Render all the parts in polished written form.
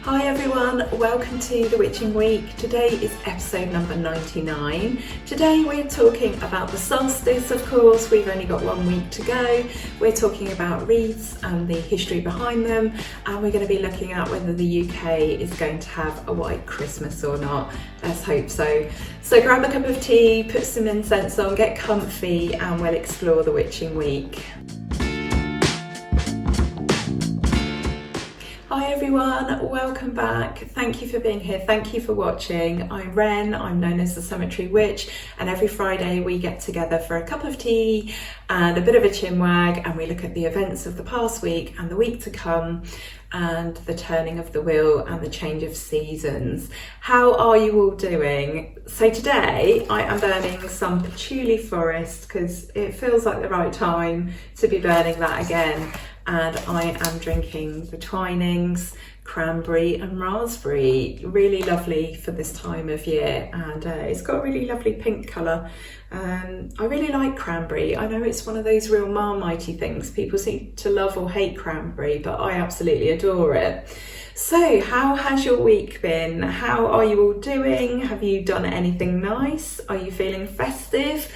Hi everyone, welcome to the Witching Week. Today is episode number 99. Today we're talking about the solstice, of course. We've only got 1 week to go. We're talking about wreaths and the history behind them, and we're going to be looking at whether the UK is going to have a white Christmas or not. Let's hope so. So grab a cup of tea, put some incense on, get comfy, and we'll explore the Witching Week. Hi everyone, welcome back. Thank you for being here. Thank you for watching. I'm Wren, I'm known as the Cemetery Witch, and every Friday we get together for a cup of tea and a bit of a chinwag, and we look at the events of the past week and the week to come and the turning of the wheel and the change of seasons. How are you all doing? So today I am burning some patchouli forest because it feels like the right time to be burning that again. And I am drinking the Twinings, cranberry and raspberry. Really lovely for this time of year, and it's got a really lovely pink colour. I really like cranberry. I know it's one of those real marmitey things. People seem to love or hate cranberry, but I absolutely adore it. So how has your week been? How are you all doing? Have you done anything nice? Are you feeling festive?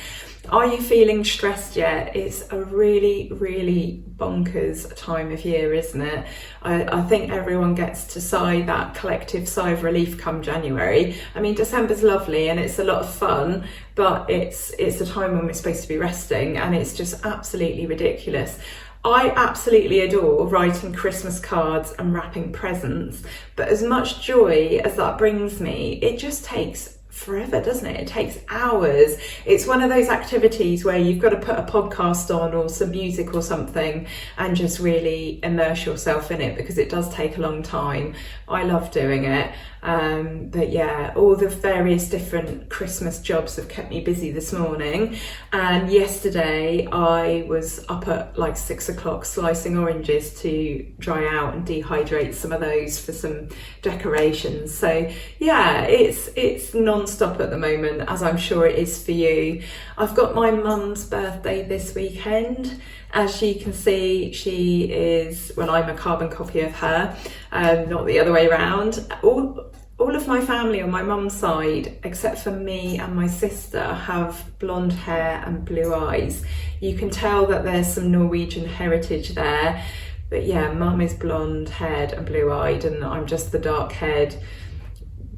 Are you feeling stressed yet? It's a really, really bonkers time of year, isn't it? I think everyone gets to sigh that collective sigh of relief come January. I mean, December's lovely and it's a lot of fun, but it's a time when we're supposed to be resting, and it's just absolutely ridiculous. I absolutely adore writing Christmas cards and wrapping presents, but as much joy as that brings me, it just takes forever, doesn't it? It takes hours. It's one of those activities where you've got to put a podcast on or some music or something and just really immerse yourself in it, because it does take a long time. I love doing it. But yeah, all the various different Christmas jobs have kept me busy this morning. And yesterday I was up at like 6 o'clock slicing oranges to dry out and dehydrate some of those for some decorations. So yeah, it's non-stop at the moment, as I'm sure it is for you. I've got my mum's birthday this weekend. As you can see, she is, well, I'm a carbon copy of her, not the other way around. All of my family on my mum's side, except for me and my sister, have blonde hair and blue eyes. You can tell that there's some Norwegian heritage there. But yeah, mum is blonde haired and blue eyed, and I'm just the dark haired,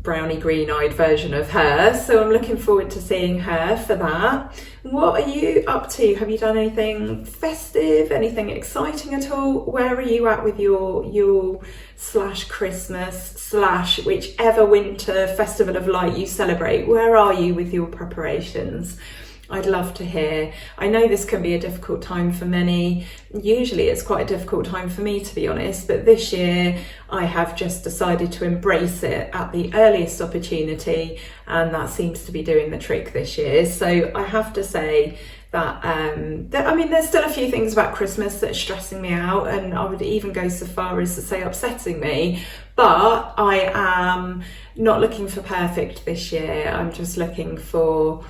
brownie green eyed version of her. So I'm looking forward to seeing her for that. What are you up to? Have you done anything festive, anything exciting at all? Where are you at with your Yule / Christmas / whichever winter festival of light you celebrate? Where are you with your preparations? I'd love to hear. I know this can be a difficult time for many. Usually it's quite a difficult time for me, to be honest, but this year I have just decided to embrace it at the earliest opportunity, and that seems to be doing the trick this year. So I have to say that, I mean, there's still a few things about Christmas that are stressing me out, and I would even go so far as to say upsetting me, but I am not looking for perfect this year. I'm just looking for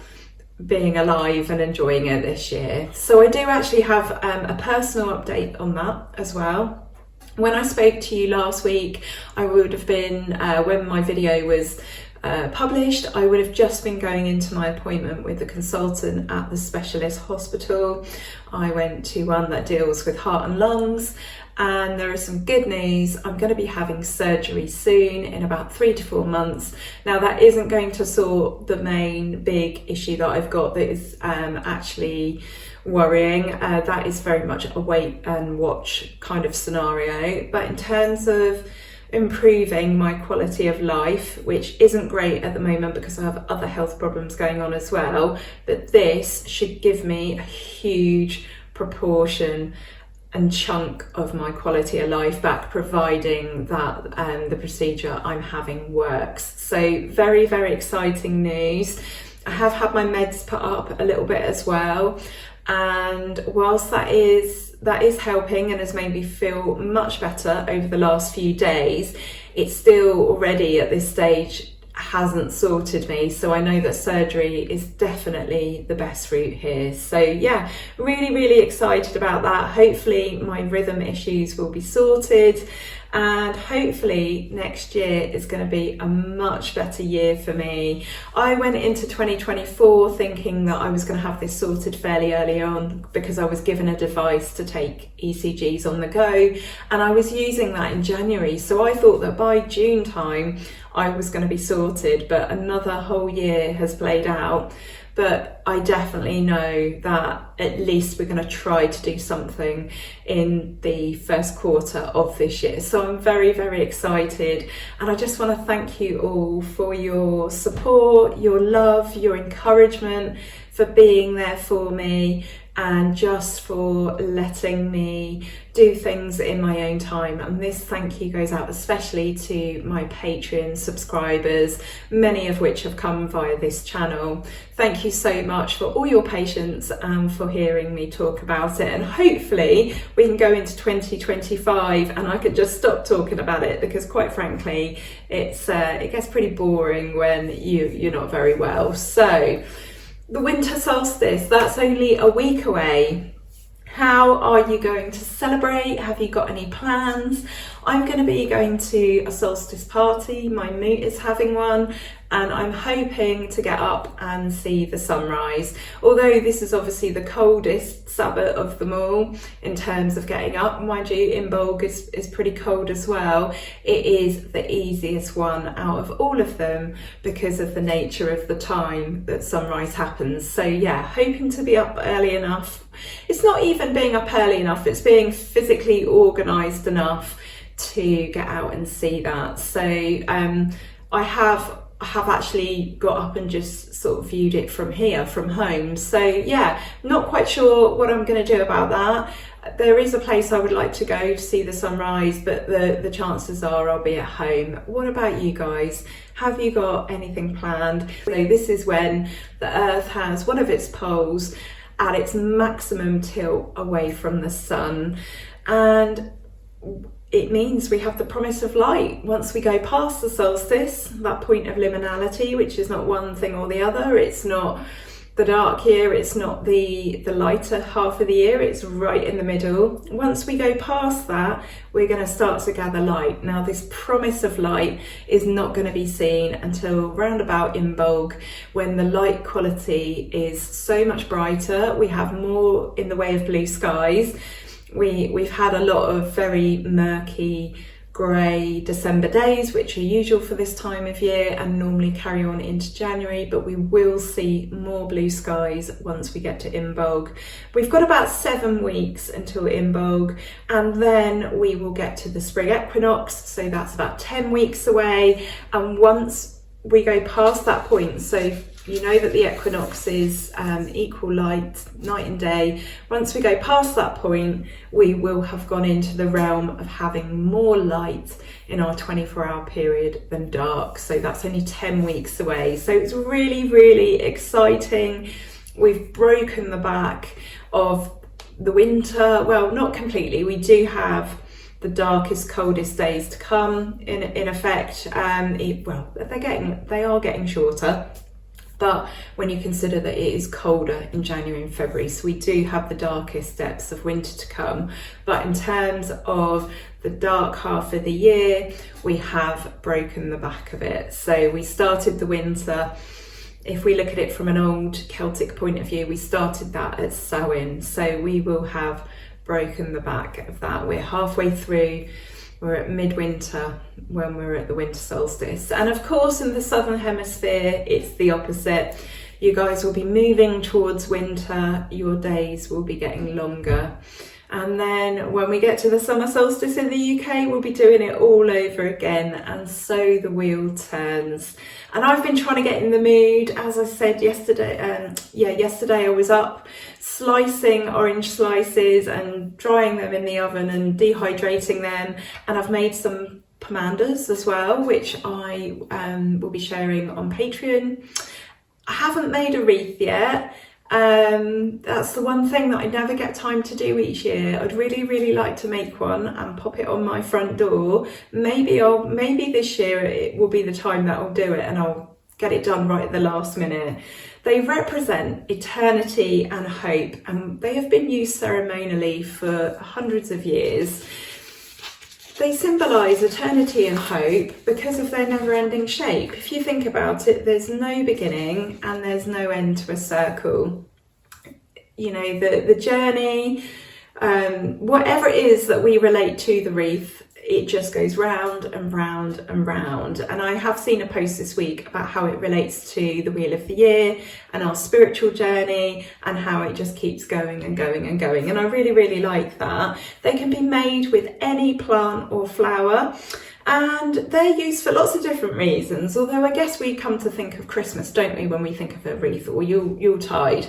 being alive and enjoying it this year. So I do actually have a personal update on that as well. When I spoke to you last week, I would have been, when my video was published, I would have just been going into my appointment with the consultant at the specialist hospital. I went to one that deals with heart and lungs, and there is some good news. I'm going to be having surgery soon, in about 3 to 4 months. Now that isn't going to sort the main big issue that I've got that is actually worrying. That is very much a wait and watch kind of scenario. But in terms of improving my quality of life, which isn't great at the moment because I have other health problems going on as well, but this should give me a huge proportion and chunk of my quality of life back, providing that the procedure I'm having works. So very, very exciting news. I have had my meds put up a little bit as well, and whilst that is helping and has made me feel much better over the last few days, it's still already at this stage hasn't sorted me. So I know that surgery is definitely the best route here. So yeah, really, really excited about that. Hopefully my rhythm issues will be sorted and hopefully next year is going to be a much better year for me. I went into 2024 thinking that I was going to have this sorted fairly early on because I was given a device to take ECGs on the go, and I was using that in January, so I thought that by June time I was going to be sorted, but another whole year has played out. But I definitely know that at least we're going to try to do something in the first quarter of this year. So I'm very, very excited. And I just want to thank you all for your support, your love, your encouragement, for being there for me, and just for letting me do things in my own time. And this thank you goes out especially to my Patreon subscribers, many of which have come via this channel. Thank you so much for all your patience and for hearing me talk about it. And hopefully we can go into 2025 and I can just stop talking about it, because quite frankly, it gets pretty boring when you're not very well. So the winter solstice, that's only a week away. How are you going to celebrate? Have you got any plans? I'm going to be going to a solstice party. My moot is having one, and I'm hoping to get up and see the sunrise. Although this is obviously the coldest Sabbath of them all in terms of getting up. Mind you, Imbolg is pretty cold as well. It is the easiest one out of all of them because of the nature of the time that sunrise happens. So yeah, hoping to be up early enough. It's not even being up early enough, it's being physically organised enough to get out and see that. So I have actually got up and just sort of viewed it from here, from home. So yeah, not quite sure what I'm going to do about that. There is a place I would like to go to see the sunrise, but the chances are I'll be at home. What about you guys? Have you got anything planned? So this is when the Earth has one of its poles at its maximum tilt away from the sun, and it means we have the promise of light. Once we go past the solstice, that point of liminality, which is not one thing or the other, it's not the dark year, it's not the lighter half of the year, it's right in the middle. Once we go past that, we're going to start to gather light. Now this promise of light is not going to be seen until round about Imbolg, when the light quality is so much brighter. We have more in the way of blue skies. We've had a lot of very murky, grey December days, which are usual for this time of year and normally carry on into January, but we will see more blue skies once we get to Imbolg. We've got about 7 weeks until Imbolg, and then we will get to the spring equinox, so that's about 10 weeks away. And once we go past that point, so you know that the equinox is equal light, night and day. Once we go past that point, we will have gone into the realm of having more light in our 24-hour period than dark. So that's only 10 weeks away. So it's really, really exciting. We've broken the back of the winter. Well, not completely. We do have the darkest, coldest days to come in effect. Well, they are getting shorter. But when you consider that it is colder in January and February, so we do have the darkest depths of winter to come. But in terms of the dark half of the year, we have broken the back of it. So we started the winter, if we look at it from an old Celtic point of view, we started that at Samhain. So we will have broken the back of that. We're halfway through. We're at midwinter when we're at the winter solstice. And of course, in the southern hemisphere, it's the opposite. You guys will be moving towards winter. Your days will be getting longer. And then when we get to the summer solstice in the UK, we'll be doing it all over again. And so the wheel turns. And I've been trying to get in the mood. As I said yesterday, yesterday I was up slicing orange slices and drying them in the oven and dehydrating them. And I've made some pomanders as well, which I will be sharing on Patreon. I haven't made a wreath yet. That's the one thing that I never get time to do each year. I'd really like to make one and pop it on my front door. Maybe this year it will be the time that I'll do it, and I'll get it done right at the last minute. They represent eternity and hope, and they have been used ceremonially for hundreds of years. they symbolise eternity and hope because of their never-ending shape. If you think about it, there's no beginning and there's no end to a circle. You know, the journey, whatever it is that we relate to the wreath, it just goes round and round and round. And I have seen a post this week about how it relates to the Wheel of the Year and our spiritual journey and how it just keeps going and going and going. And I really, really like that. They can be made with any plant or flower. And they're used for lots of different reasons. Although I guess we come to think of Christmas, don't we, when we think of a wreath or Yuletide.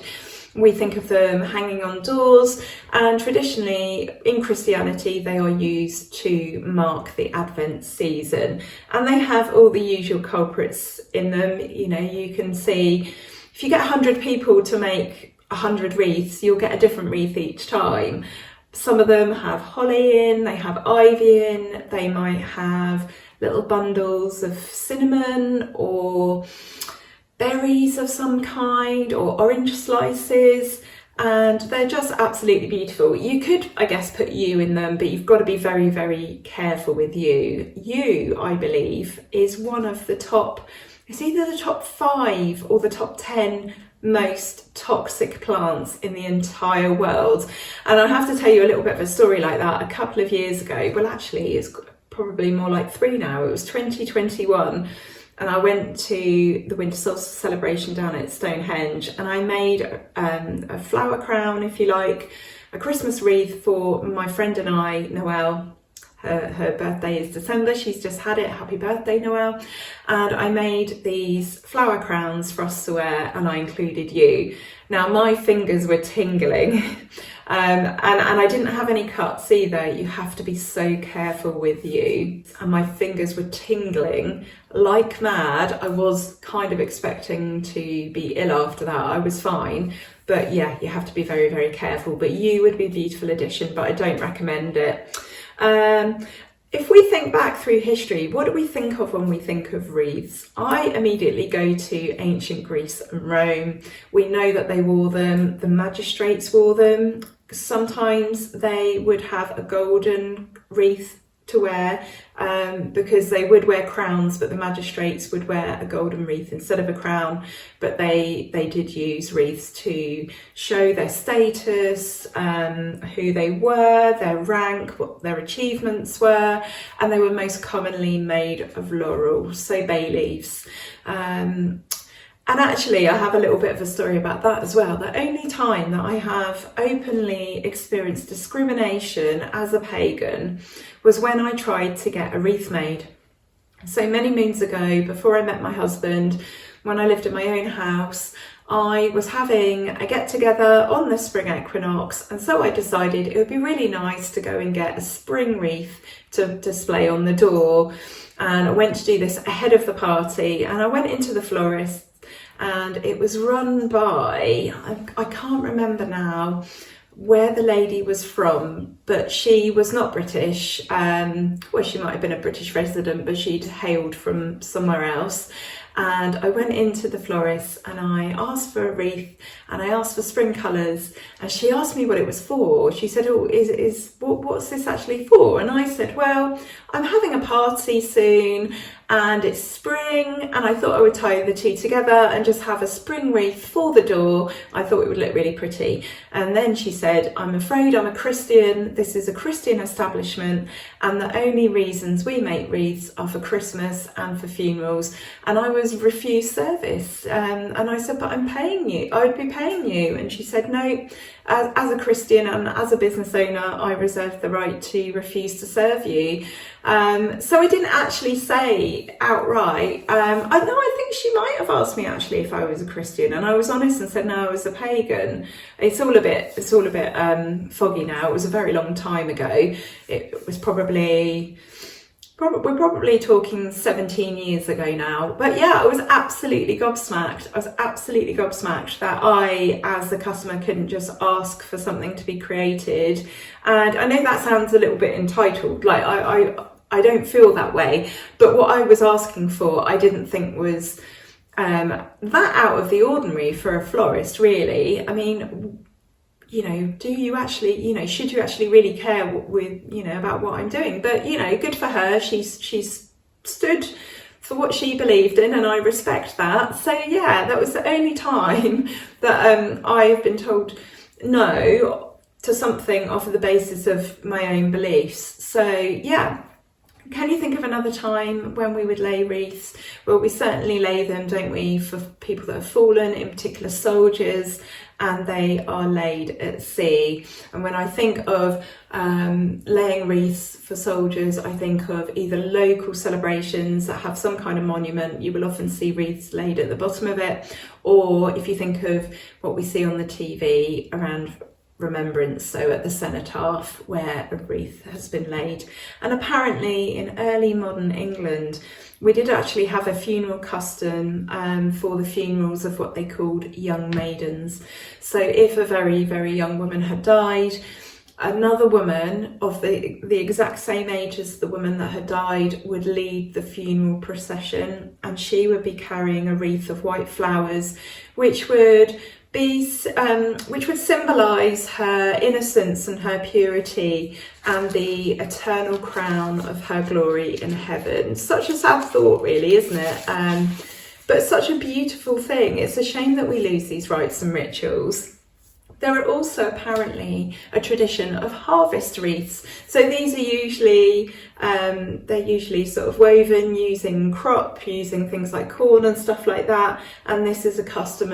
We think of them hanging on doors, and traditionally in Christianity they are used to mark the Advent season, and they have all the usual culprits in them. You know, you can see if you get 100 people to make 100 wreaths, you'll get a different wreath each time. Some of them have holly in, they have ivy in, they might have little bundles of cinnamon or berries of some kind or orange slices, and they're just absolutely beautiful. You could, I guess, put yew in them, but you've got to be very, very careful with yew. Yew, I believe, is one of the top, it's either the top 5 or the top 10 most toxic plants in the entire world. And I have to tell you a little bit of a story like that. A couple of years ago, well actually it's probably more like 3 now, it was 2021, and I went to the winter solstice celebration down at Stonehenge, and I made a flower crown, if you like, a Christmas wreath for my friend and I, Noelle. Her birthday is December, she's just had it, happy birthday Noelle. And I made these flower crowns for us to wear, and I included you. Now my fingers were tingling. And I didn't have any cuts either. You have to be so careful with you. And my fingers were tingling like mad. I was kind of expecting to be ill after that. I was fine. But yeah, you have to be very, very careful. But yew would be a beautiful addition, but I don't recommend it. If we think back through history, what do we think of when we think of wreaths? I immediately go to ancient Greece and Rome. We know that they wore them, the magistrates wore them. Sometimes they would have a golden wreath to wear, because they would wear crowns, but the magistrates would wear a golden wreath instead of a crown. But they did use wreaths to show their status, who they were, their rank, what their achievements were, and they were most commonly made of laurel, so bay leaves. And actually, I have a little bit of a story about that as well. The only time that I have openly experienced discrimination as a pagan was when I tried to get a wreath made. So many moons ago, before I met my husband, when I lived in my own house, I was having a get-together on the spring equinox, and so I decided it would be really nice to go and get a spring wreath to display on the door. And I went to do this ahead of the party, and I went into the florist, and it was run by, I can't remember now where the lady was from, but she was not British. Well, she might have been a British resident, but she'd hailed from somewhere else. And I went into the florist and I asked for a wreath, and I asked for spring colours, and she asked me what it was for. She said, oh, what's this actually for? And I said, well, I'm having a party soon and it's spring, and I thought I would tie the two together and just have a spring wreath for the door. I thought it would look really pretty. And then she said, I'm afraid I'm a Christian. This is a Christian establishment, and the only reasons we make wreaths are for Christmas and for funerals. And I was refused service. And I said, but I'm paying you. I would be paying you. And she said, no, as a Christian and as a business owner, I reserve the right to refuse to serve you. So I didn't actually say outright. I think she might have asked me actually if I was a Christian, and I was honest and said no, I was a pagan. It's all a bit foggy now. It was a very long time ago. It was we're probably talking 17 years ago now. But yeah, I was absolutely gobsmacked. I was absolutely gobsmacked that I, as the customer, couldn't just ask for something to be created. And I know that sounds a little bit entitled, like I don't feel that way, but what I was asking for, I didn't think was that out of the ordinary for a florist, really. I mean, do you actually, should you actually really care about what I'm doing? But, good for her. She's stood for what she believed in, and I respect that. So yeah, that was the only time that I've been told no to something off of the basis of my own beliefs. So yeah. Can you think of another time when we would lay wreaths? Well, we certainly lay them, don't we, for people that have fallen, in particular soldiers, and they are laid at sea. And when I think of laying wreaths for soldiers, I think of either local celebrations that have some kind of monument. You will often see wreaths laid at the bottom of it, or if you think of what we see on the TV around remembrance, so at the cenotaph where a wreath has been laid. And apparently in early modern England we did actually have a funeral custom for the funerals of what they called young maidens. So if a very, very young woman had died, another woman of the exact same age as the woman that had died would lead the funeral procession, and she would be carrying a wreath of white flowers, which would symbolise her innocence and her purity and the eternal crown of her glory in heaven. Such a sad thought, really, isn't it? But such a beautiful thing. It's a shame that we lose these rites and rituals. There are also apparently a tradition of harvest wreaths. So these are usually, they're usually sort of woven using crop, using things like corn and stuff like that. And this is a custom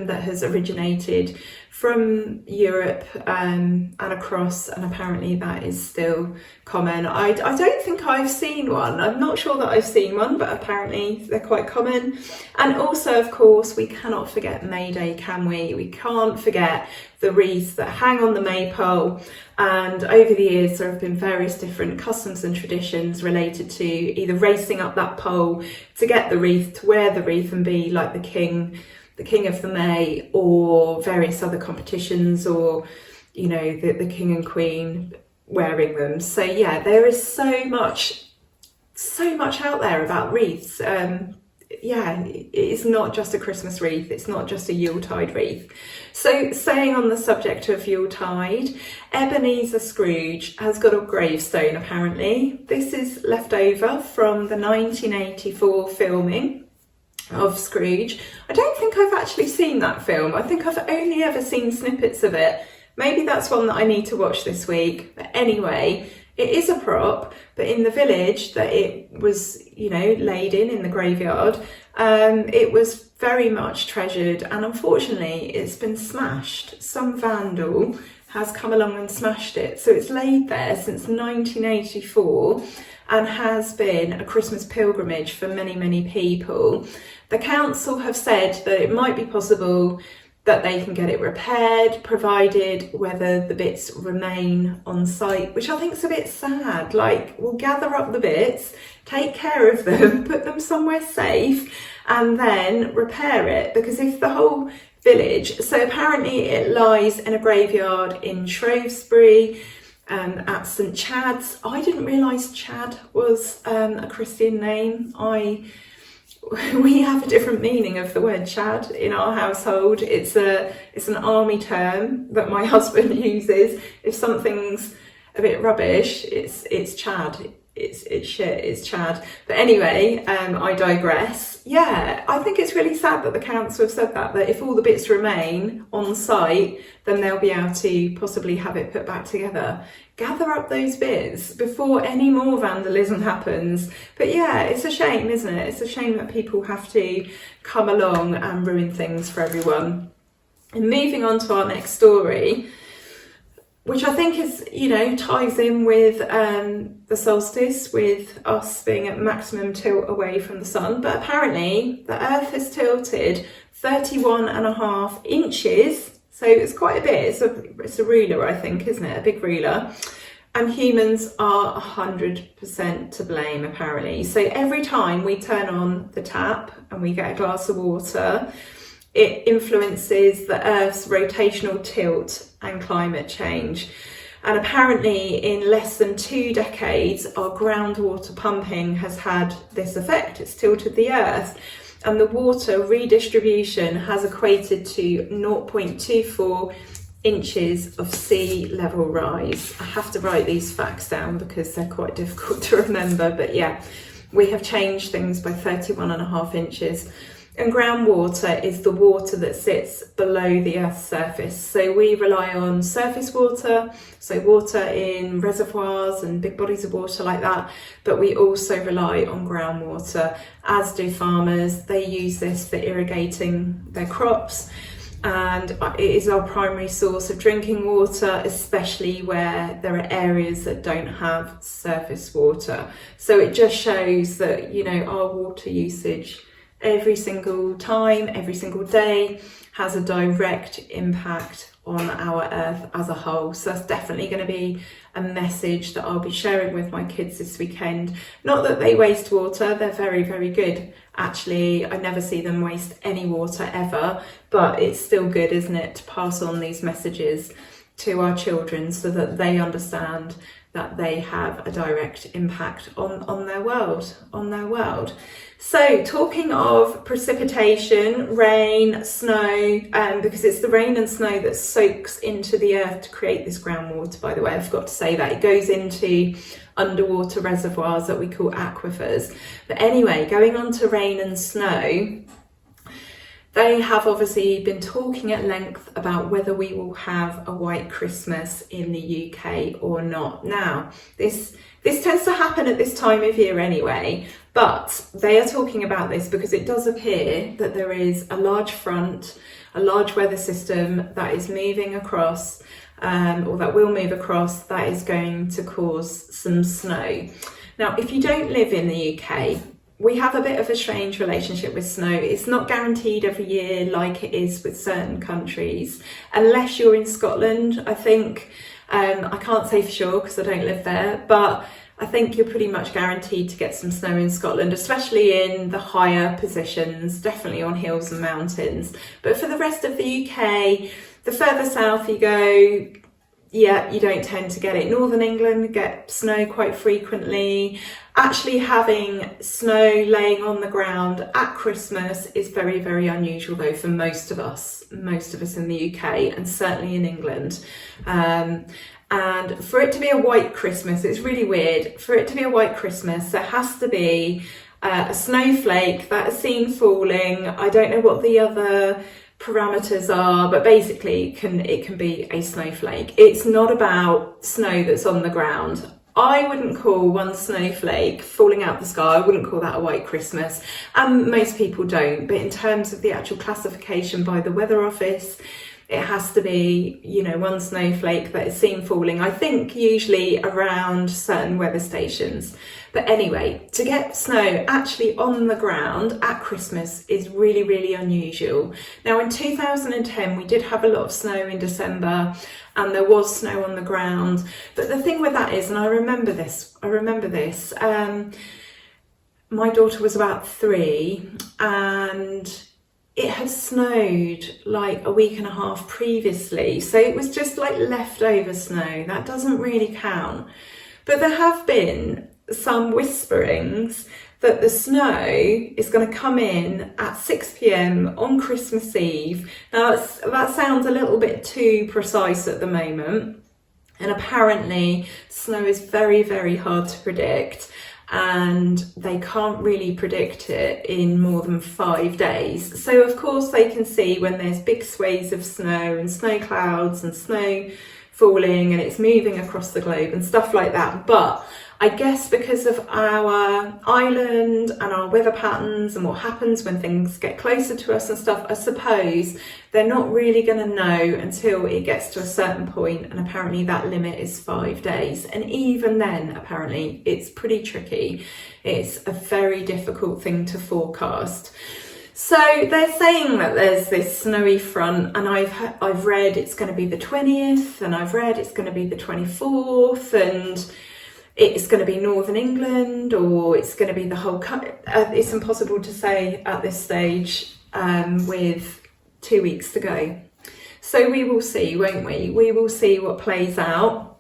that has originated from Europe and across, and apparently that is still common. I don't think I've seen one. I'm not sure that I've seen one, but apparently they're quite common. And also, of course, we cannot forget May Day, can we? We can't forget the wreaths that hang on the maypole. And over the years, there have been various different customs and traditions related to either racing up that pole to get the wreath, to wear the wreath and be like the king of the May, or various other competitions, or the king and queen wearing them. So yeah, there is so much out there about wreaths. It's not just a Christmas wreath, it's not just a Yuletide wreath. So staying on the subject of Yuletide, Ebenezer Scrooge has got a gravestone apparently. This is left over from the 1984 filming of Scrooge. I don't think I've actually seen that film. I think I've only ever seen snippets of it. Maybe that's one that I need to watch this week. But anyway, it is a prop, but in the village that it was, laid in the graveyard, it was very much treasured, and unfortunately it's been smashed. Some vandal has come along and smashed it. So it's laid there since 1984 and has been a Christmas pilgrimage for many, many people. The council have said that it might be possible that they can get it repaired, provided whether the bits remain on site, which I think is a bit sad. Like, we'll gather up the bits, take care of them, put them somewhere safe, and then repair it. Because if the whole village, so apparently it lies in a graveyard in Shrewsbury, at St Chad's. I didn't realise Chad was a Christian name. We have a different meaning of the word Chad in our household. It's an army term that my husband uses. If something's a bit rubbish, it's Chad. It's shit, it's Chad. But anyway, I digress. Yeah, I think it's really sad that the council have said that if all the bits remain on site, then they'll be able to possibly have it put back together. Gather up those bits before any more vandalism happens. But yeah, it's a shame, isn't it? It's a shame that people have to come along and ruin things for everyone. And moving on to our next story, which I think is, ties in with the solstice, with us being at maximum tilt away from the sun. But apparently the Earth has tilted 31.5 inches. So it's quite a bit. It's a ruler, I think, isn't it? A big ruler. And humans are 100% to blame, apparently. So every time we turn on the tap and we get a glass of water, it influences the Earth's rotational tilt and climate change. And apparently in less than 2 decades, our groundwater pumping has had this effect. It's tilted the Earth. And the water redistribution has equated to 0.24 inches of sea level rise. I have to write these facts down because they're quite difficult to remember, but yeah, we have changed things by 31.5 inches. And groundwater is the water that sits below the Earth's surface. So we rely on surface water, so water in reservoirs and big bodies of water like that, but we also rely on groundwater, as do farmers. They use this for irrigating their crops, and it is our primary source of drinking water, especially where there are areas that don't have surface water. So it just shows that, you know, our water usage every single time, every single day, has a direct impact on our Earth as a whole. So that's definitely going to be a message that I'll be sharing with my kids this weekend. Not that they waste water, they're very, very good. Actually, I never see them waste any water ever, but it's still good, isn't it, to pass on these messages to our children so that they understand that they have a direct impact on their world. So talking of precipitation, rain, snow, because it's the rain and snow that soaks into the earth to create this groundwater, by the way, I forgot to say that. It goes into underwater reservoirs that we call aquifers. But anyway, going on to rain and snow, they have obviously been talking at length about whether we will have a white Christmas in the UK or not. Now, this tends to happen at this time of year anyway, but they are talking about this because it does appear that there is a large front, a large weather system that is moving across, or that will move across, that is going to cause some snow. Now, if you don't live in the UK, we have a bit of a strange relationship with snow. It's not guaranteed every year like it is with certain countries, unless you're in Scotland, I think. I can't say for sure because I don't live there, but I think you're pretty much guaranteed to get some snow in Scotland, especially in the higher positions, definitely on hills and mountains. But for the rest of the UK, the further south you go, yeah, you don't tend to get it. Northern England get snow quite frequently. Actually having snow laying on the ground at Christmas is very, very unusual though for most of us in the UK and certainly in England. And for it to be a white Christmas, it's really weird. For it to be a white Christmas, there has to be a snowflake that is seen falling. I don't know what the other parameters are, but basically it can be a snowflake. It's not about snow that's on the ground. I wouldn't call one snowflake falling out the sky, I wouldn't call that a white Christmas, and most people don't. But in terms of the actual classification by the Weather Office, it has to be, you know, one snowflake that is seen falling, I think usually around certain weather stations. But anyway, to get snow actually on the ground at Christmas is really, really unusual. Now in 2010, we did have a lot of snow in December and there was snow on the ground. But the thing with that is, and I remember this, my daughter was about 3 and it had snowed like a week and a half previously. So it was just like leftover snow. That doesn't really count. But there have been some whisperings that the snow is going to come in at 6 p.m. on Christmas Eve. Now that sounds a little bit too precise at the moment. And apparently snow is very, very hard to predict. And they can't really predict it in more than 5 days. So of course they can see when there's big swathes of snow and snow clouds and snow falling and it's moving across the globe and stuff like that. But I guess because of our island and our weather patterns and what happens when things get closer to us and stuff, I suppose they're not really going to know until it gets to a certain point, and apparently that limit is 5 days. And even then, apparently, it's pretty tricky. It's a very difficult thing to forecast. So they're saying that there's this snowy front, and I've read it's going to be the 20th, and I've read it's going to be the 24th, and it's going to be Northern England, or it's going to be the whole country. It's impossible to say at this stage with 2 weeks to go. So we will see, won't we? We will see what plays out.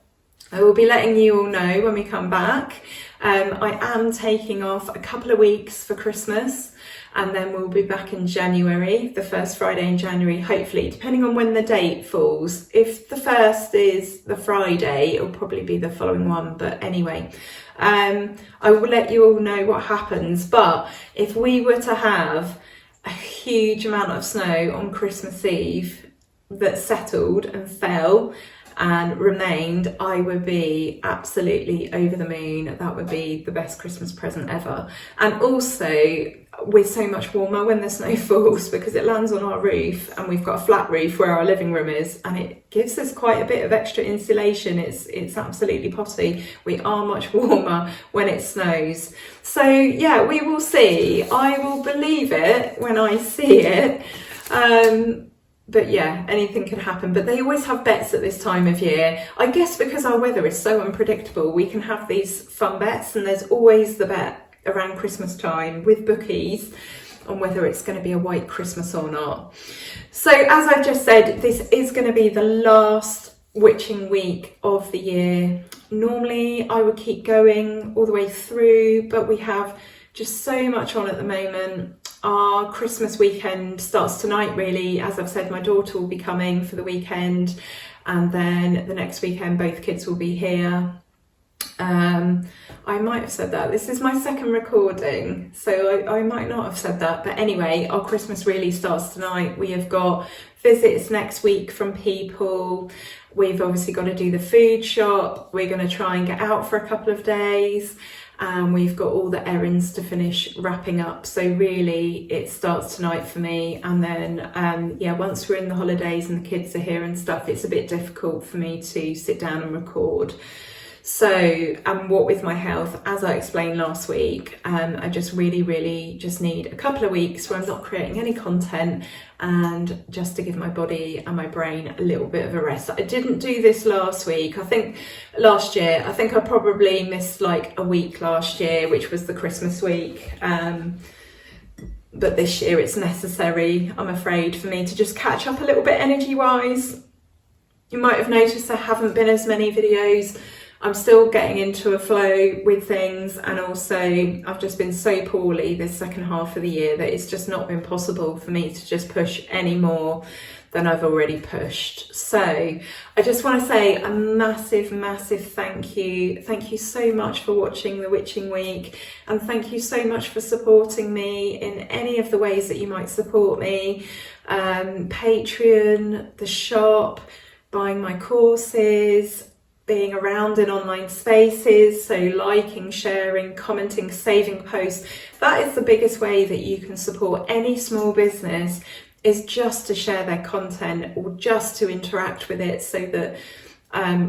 I will be letting you all know when we come back. I am taking off a couple of weeks for Christmas, and then we'll be back in January, the first Friday in January, hopefully, depending on when the date falls. If the first is the Friday, it'll probably be the following one, but anyway, I will let you all know what happens. But if we were to have a huge amount of snow on Christmas Eve that settled and fell and remained, I would be absolutely over the moon. That would be the best Christmas present ever. And also, we're so much warmer when the snow falls because it lands on our roof, and we've got a flat roof where our living room is, and it gives us quite a bit of extra insulation. It's absolutely potty. We are much warmer when it snows. So yeah, we will see. I will believe it when I see it. But yeah, anything can happen. But they always have bets at this time of year. I guess because our weather is so unpredictable, we can have these fun bets, and there's always the bet around Christmas time with bookies on whether it's going to be a white Christmas or not. So as I've just said, this is going to be the last witching week of the year. Normally I would keep going all the way through, but we have just so much on at the moment. Our Christmas weekend starts tonight, really. As I've said, my daughter will be coming for the weekend, and then the next weekend both kids will be here. I might have said that. This is my second recording, so I might not have said that. But anyway, our Christmas really starts tonight. We have got visits next week from people. We've obviously got to do the food shop. We're going to try and get out for a couple of days. And we've got all the errands to finish wrapping up. So really it starts tonight for me. And then, yeah, once we're in the holidays and the kids are here and stuff, it's a bit difficult for me to sit down and record. So, and what with my health, as I explained last week, I just really just need a couple of weeks where I'm not creating any content, and just to give my body and my brain a little bit of a rest. I didn't do this last week. I think I probably missed like a week last year, which was the Christmas week. But this year it's necessary, I'm afraid, for me to just catch up a little bit energy wise. You might have noticed there haven't been as many videos. I'm still getting into a flow with things, and also I've just been so poorly this second half of the year that it's just not been possible for me to just push any more than I've already pushed. So I just want to say a massive thank you. Thank you so much for watching the Witching Week, and thank you so much for supporting me in any of the ways that you might support me. Patreon, the shop, buying my courses, being around in online spaces, so liking, sharing, commenting, saving posts. That is the biggest way that you can support any small business, is just to share their content or just to interact with it, so that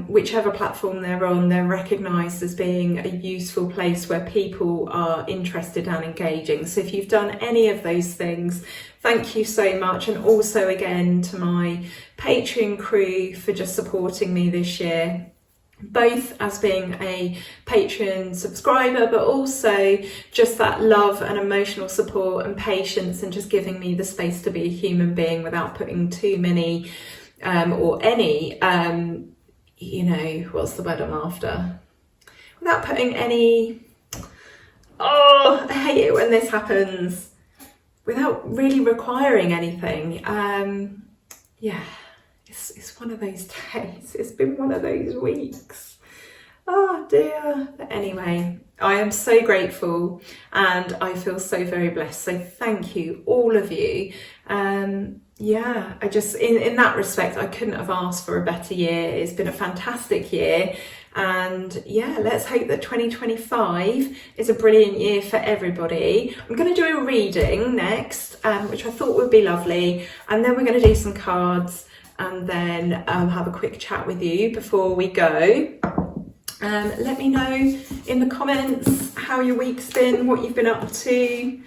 whichever platform they're on, they're recognised as being a useful place where people are interested and engaging. So if you've done any of those things, thank you so much. And also again to my Patreon crew for just supporting me this year, both as being a Patreon subscriber, but also just that love and emotional support and patience, and just giving me the space to be a human being without putting too many or any you know, what's the word I'm after, without putting any, oh, I hate it when this happens, without really requiring anything. Yeah, it's one of those days. It's been one of those weeks. Oh dear. But anyway, I am so grateful and I feel so very blessed. So thank you, all of you. Yeah, I just, in that respect, I couldn't have asked for a better year. It's been a fantastic year. And yeah, let's hope that 2025 is a brilliant year for everybody. I'm going to do a reading next, which I thought would be lovely. And then we're going to do some cards, and then have a quick chat with you before we go. Let me know in the comments how your week's been, what you've been up to.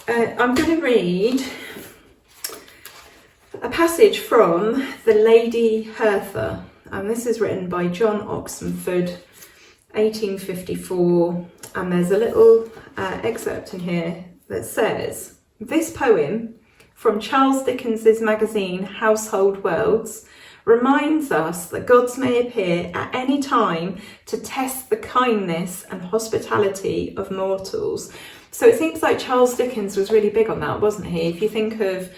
I'm going to read a passage from The Lady Hertha, and this is written by John Oxenford, 1854, and there's a little excerpt in here that says, "This poem from Charles Dickens's magazine Household Words reminds us that gods may appear at any time to test the kindness and hospitality of mortals. So it seems like Charles Dickens was really big on that, wasn't he? If you think of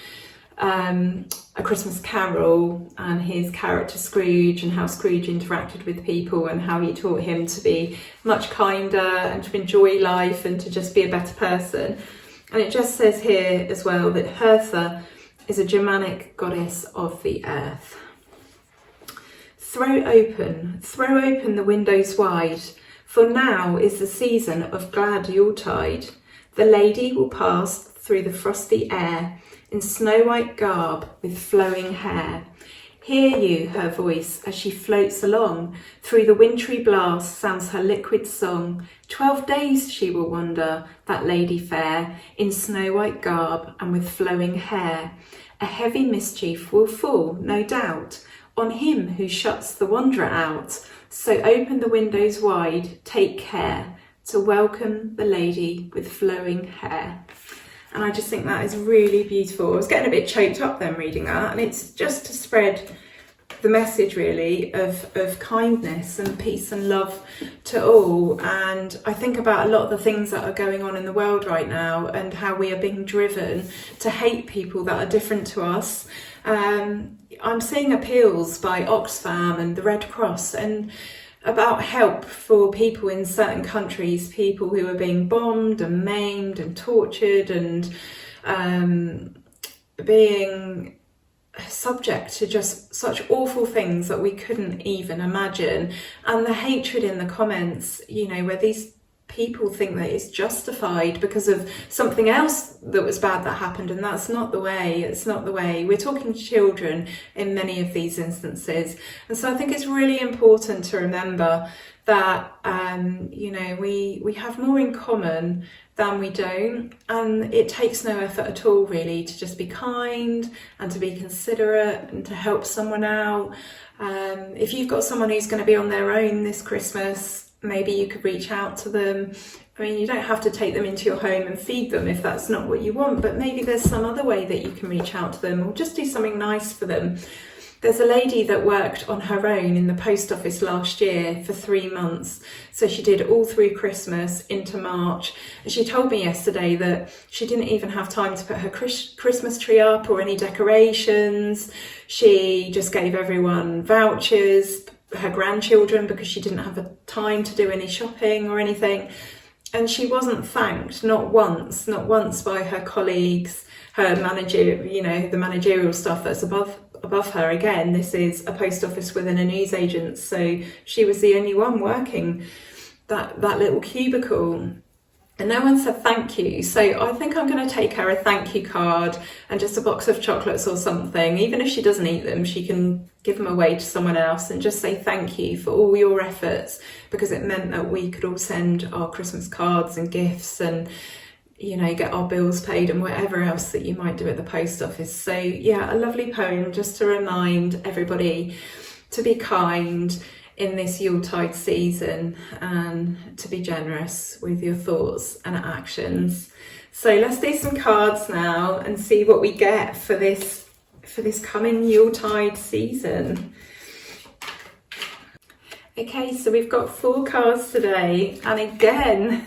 A Christmas Carol and his character Scrooge, and how Scrooge interacted with people and how he taught him to be much kinder and to enjoy life and to just be a better person. And it just says here as well that Hertha is a Germanic goddess of the earth. Throw open the windows wide, for now is the season of glad Yuletide. The lady will pass through the frosty air in snow-white garb with flowing hair. Hear you her voice as she floats along, through the wintry blast sounds her liquid song. 12 days she will wander, that lady fair, in snow-white garb and with flowing hair. A heavy mischief will fall, no doubt, on him who shuts the wanderer out. So open the windows wide, take care to welcome the lady with flowing hair. And I just think that is really beautiful. I was getting a bit choked up then reading that, and it's just to spread the message really of kindness and peace and love to all. And I think about a lot of the things that are going on in the world right now and how we are being driven to hate people that are different to us. I'm seeing appeals by Oxfam and the Red Cross and about help for people in certain countries, people who are being bombed and maimed and tortured and being subject to just such awful things that we couldn't even imagine. And the hatred in the comments, you know, where these people think that it's justified because of something else that was bad that happened, and that's not the way. It's not the way. We're talking to children in many of these instances, and so I think it's really important to remember that you know, we have more in common than we don't, and it takes no effort at all really to just be kind and to be considerate and to help someone out. If you've got someone who's going to be on their own this Christmas, maybe you could reach out to them. I mean, you don't have to take them into your home and feed them if that's not what you want, but maybe there's some other way that you can reach out to them or just do something nice for them. There's a lady that worked on her own in the post office last year for 3 months. So she did all through Christmas into March. And she told me yesterday that she didn't even have time to put her Christmas tree up or any decorations. She just gave everyone vouchers, her grandchildren, because she didn't have a time to do any shopping or anything. And she wasn't thanked, not once by her colleagues, her manager, you know, the managerial staff that's above her. Again, this is a post office within a newsagent, so she was the only one working that little cubicle. And no one said thank you. So I think I'm going to take her a thank you card and just a box of chocolates or something. Even if she doesn't eat them, she can give them away to someone else and just say thank you for all your efforts, because it meant that we could all send our Christmas cards and gifts and, you know, get our bills paid and whatever else that you might do at the post office. So yeah, a lovely poem just to remind everybody to be kind in this Yuletide season and to be generous with your thoughts and actions. So let's do some cards now and see what we get for this coming Yuletide season. Okay, so we've got 4 cards today, and again,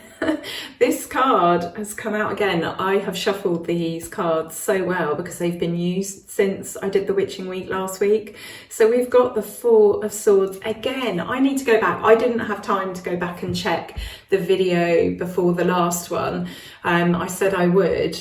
this card has come out again. I have shuffled these cards so well because they've been used since I did the Witching Week last week. So we've got the 4 of Swords again. I need to go back. I didn't have time to go back and check the video before the last one. I said I would.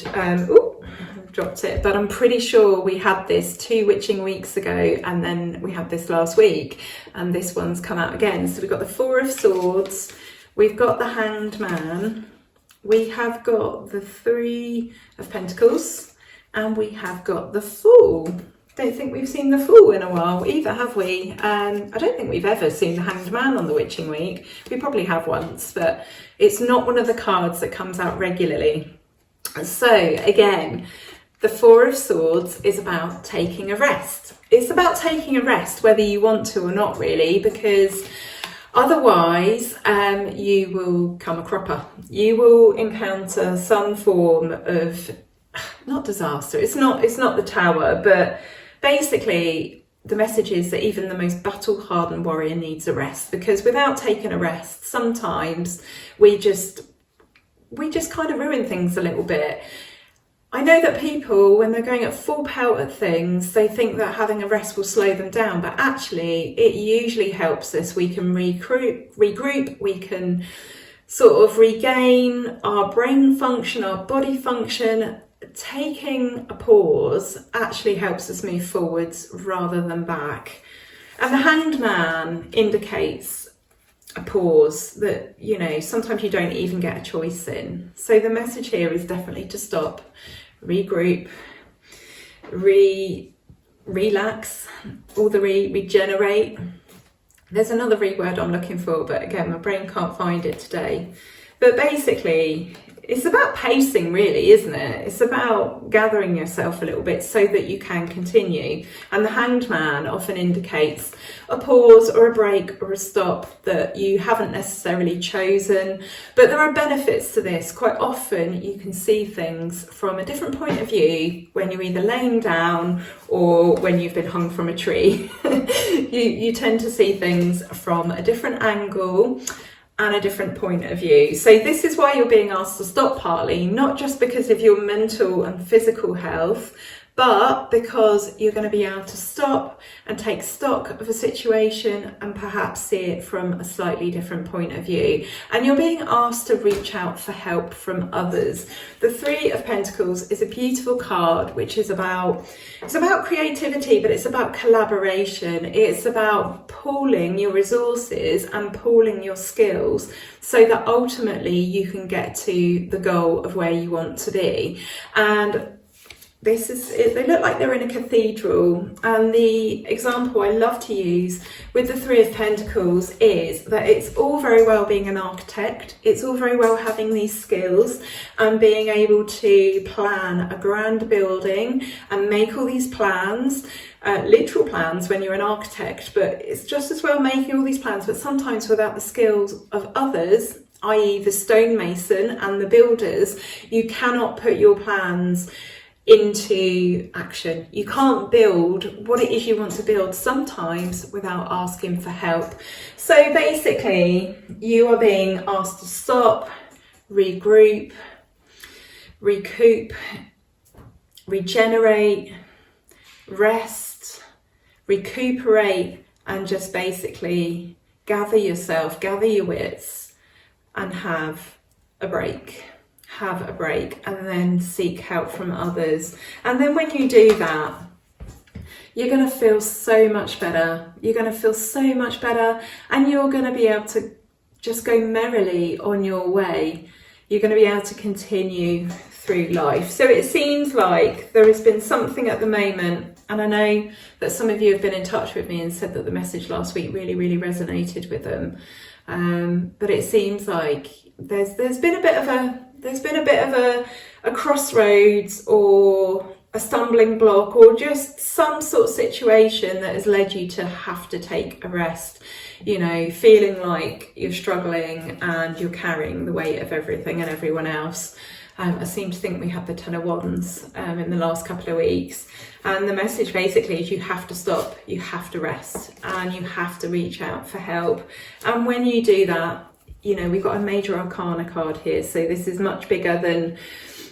Dropped it, but I'm pretty sure we had this 2 Witching Weeks ago, and then we had this last week, and this one's come out again. So we've got the 4 of Swords, we've got the Hanged Man, we have got the 3 of Pentacles, and we have got the Fool. Don't think we've seen the Fool in a while either, have we? I don't think we've ever seen the Hanged Man on the Witching Week. We probably have once, but it's not one of the cards that comes out regularly. So again, the 4 of Swords is about taking a rest. It's about taking a rest whether you want to or not, really, because otherwise you will come a cropper. You will encounter some form of, not disaster, it's not the tower, but basically the message is that even the most battle-hardened warrior needs a rest, because without taking a rest, sometimes we just kind of ruin things a little bit. I know that people, when they're going at full pelt at things, they think that having a rest will slow them down, but actually it usually helps us. We can regroup, we can sort of regain our brain function, our body function. Taking a pause actually helps us move forwards rather than back. And the Hanged Man indicates a pause that, you know, sometimes you don't even get a choice in. So the message here is definitely to stop, regroup, relax, all the regenerate. There's another word I'm looking for, but again, my brain can't find it today. But basically, it's about pacing, really, isn't it? It's about gathering yourself a little bit so that you can continue. And the Hanged Man often indicates a pause or a break or a stop that you haven't necessarily chosen. But there are benefits to this. Quite often you can see things from a different point of view when you're either laying down or when you've been hung from a tree. you tend to see things from a different angle and a different point of view. So this is why you're being asked to stop, partly, not just because of your mental and physical health, but because you're going to be able to stop and take stock of a situation and perhaps see it from a slightly different point of view. And you're being asked to reach out for help from others. The Three of Pentacles is a beautiful card, which is about creativity, but it's about collaboration. It's about pooling your resources and pooling your skills so that ultimately you can get to the goal of where you want to be. And they look like they're in a cathedral, and the example I love to use with the Three of Pentacles is that it's all very well being an architect, it's all very well having these skills and being able to plan a grand building and make all these plans, literal plans when you're an architect, but it's just as well making all these plans, but sometimes without the skills of others, i.e. the stonemason and the builders, you cannot put your plans into action. You can't build what it is you want to build sometimes without asking for help. So basically, you are being asked to stop, regroup, recoup, regenerate, rest, recuperate, and just basically gather yourself, gather your wits, and have a break. Have a break, and then seek help from others. And then when you do that, you're going to feel so much better. You're going to feel so much better, and you're going to be able to just go merrily on your way. You're going to be able to continue through life. So it seems like there has been something at the moment, and I know that some of you have been in touch with me and said that the message last week really, really resonated with them. But it seems like there's been a bit of a crossroads or a stumbling block or just some sort of situation that has led you to have to take a rest, you know, feeling like you're struggling and you're carrying the weight of everything and everyone else. I seem to think we had the Ten of Wands in the last couple of weeks, and the message basically is you have to stop, you have to rest, and you have to reach out for help. And when you do that, you know, we've got a major arcana card here, so this is much bigger than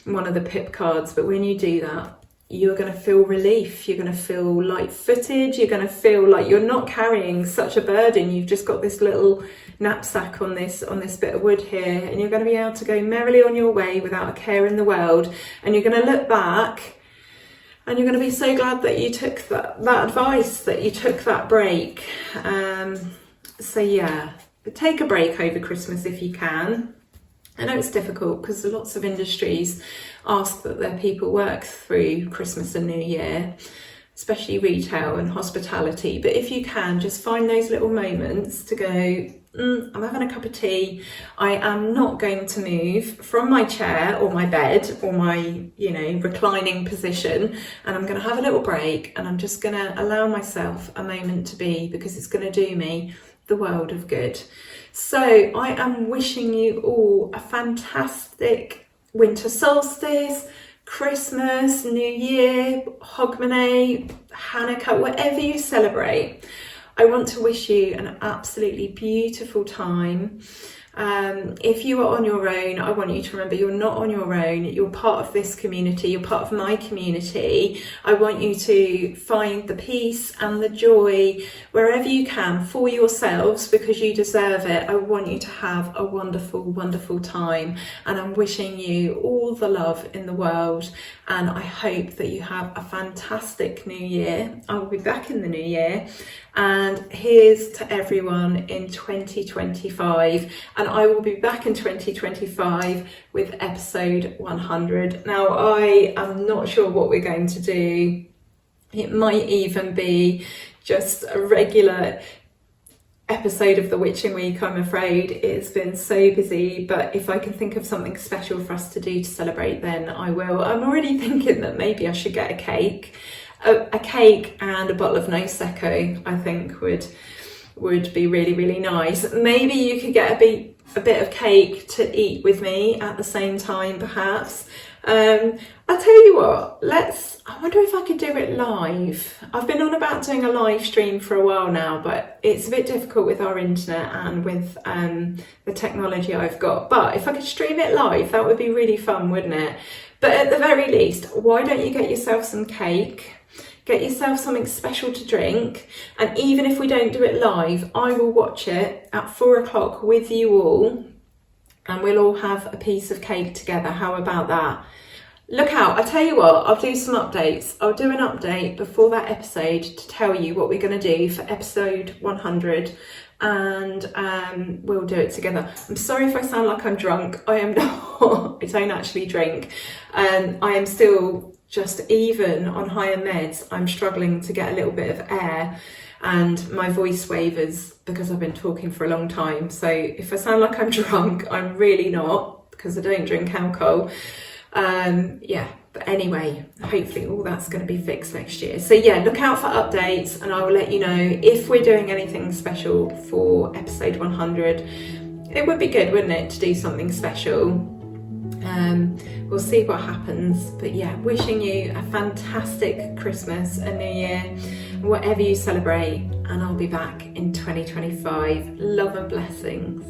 one of the pip cards, but when you do that, you're going to feel relief, you're going to feel light-footed, you're going to feel like you're not carrying such a burden. You've just got this little knapsack on this bit of wood here, and you're going to be able to go merrily on your way without a care in the world. And you're going to look back and you're going to be so glad that you took that advice, that you took that break. So yeah, take a break over Christmas if you can. I know it's difficult because lots of industries ask that their people work through Christmas and New Year, especially retail and hospitality. But if you can, just find those little moments to go, I'm having a cup of tea. I am not going to move from my chair or my bed or my, you know, reclining position, and I'm going to have a little break, and I'm just going to allow myself a moment to be, because it's going to do me the world of good. So I am wishing you all a fantastic winter solstice. Christmas, New Year, Hogmanay, Hanukkah, whatever you celebrate, I want to wish you an absolutely beautiful time. If you are on your own, I want you to remember you're not on your own. You're part of this community. You're part of my community. I want you to find the peace and the joy wherever you can for yourselves, because you deserve it. I want you to have a wonderful, wonderful time. And I'm wishing you all the love in the world. And I hope that you have a fantastic new year. I will be back in the new year. And here's to everyone in 2025. And I will be back in 2025 with episode 100. Now, I am not sure what we're going to do. It might even be just a regular episode of the Witching Week, I'm afraid. It's been so busy, but if I can think of something special for us to do to celebrate, then I will. I'm already thinking that maybe I should get a cake. A cake and a bottle of Prosecco, I think would be really, really nice. Maybe you could get a bit of cake to eat with me at the same time, perhaps. I'll tell you what, I wonder if I could do it live. I've been on about doing a live stream for a while now, but it's a bit difficult with our internet and with the technology I've got. But if I could stream it live, that would be really fun, wouldn't it? But at the very least, why don't you get yourself some cake? Get yourself something special to drink, and even if we don't do it live, I will watch it at 4 o'clock with you all, and we'll all have a piece of cake together. How about that? Look out, I'll tell you what, I'll do some updates. I'll do an update before that episode to tell you what we're going to do for episode 100, and we'll do it together. I'm sorry if I sound like I'm drunk. I am not. I don't actually drink. I am still just, even on higher meds, I'm struggling to get a little bit of air, and my voice wavers because I've been talking for a long time. So if I sound like I'm drunk, I'm really not, because I don't drink alcohol. But anyway, hopefully all that's going to be fixed next year. So yeah, look out for updates, and I will let you know if we're doing anything special for episode 100. It would be good, wouldn't it, to do something special? We'll see what happens. But yeah, wishing you a fantastic Christmas and New Year, whatever you celebrate, and I'll be back in 2025. Love and blessings.